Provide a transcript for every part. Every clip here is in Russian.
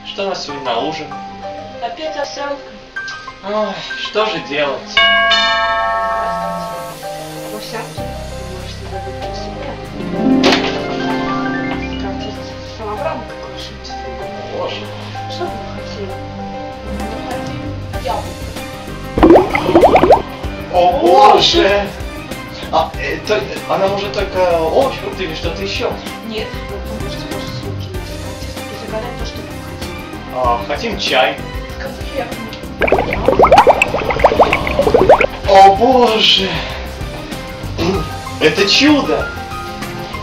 Что у нас сегодня на ужин? Опять овсянка. Ой, что же делать? Овсянки? Вы можете забыть про себя. Скатерть самобранка какой-нибудь. Боже. Что бы вы хотели? Мы хотим яблоко. О боже! Она может только овощи, фрукты или что-то еще? Нет, вы можете положить руки на скатерть и загадать то, что вы хотите. Хотим чай. Конфетный. О боже! Это чудо!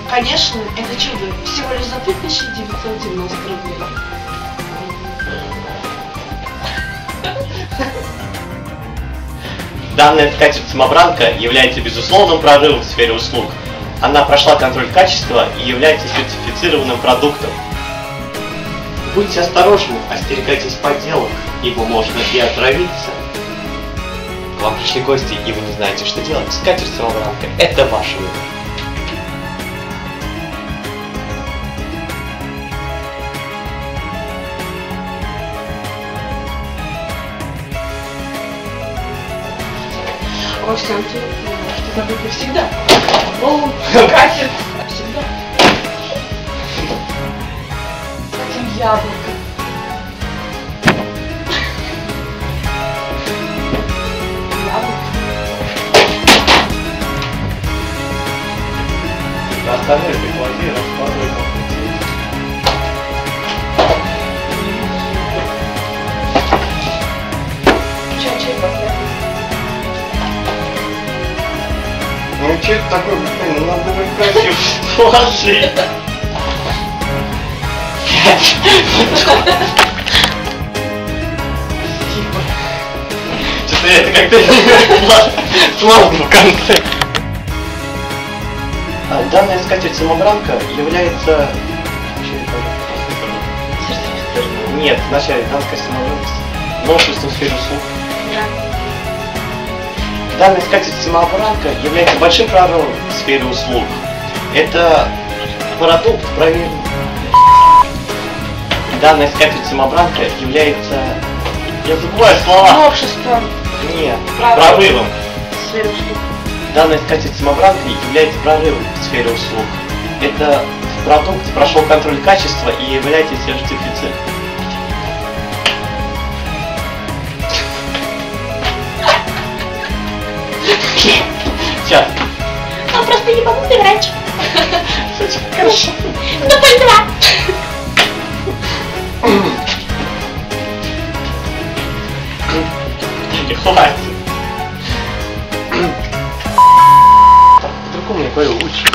Конечно, это чудо. Всего лишь за 3990 рублей. Данная скатерть-самобранка является безусловным прорывом в сфере услуг. Она прошла контроль качества и является сертифицированным продуктом. Будьте осторожны, остерегайтесь подделок, ибо можно и отравиться. К вам пришли гости, и вы не знаете, что делать. Скатерть-самобранка – это ваш выбор. Овсянки вы можете забыть навсегда. О, скатерть навсегда. Хотим яблоко. Остальные приклади, раскладывай по пути. Чай поставь. Ну че это такое, блин, надо быть красиво. Положи. Что-то это как-то сложно в конце. Данная скатерть-самобранка является... Нет, вначале данная скатерть-самобранка новшеством в сфере услуг. Данная скатерть-самобранка является большим прорывом в сфере услуг. Это продукт проверенный. Данная скатерть-самобранка является... Я забываю слова. Новшеством. Нет, прорывом. В сфере услуг. Данная скатерть-самобранка является прорывом в сфере услуг. Это продукт прошел контроль качества и является сертифицированным. Сейчас. Он просто ебанутый врач. Хорошо. Дубль 2. Не хватит. По-другому я говорю лучше.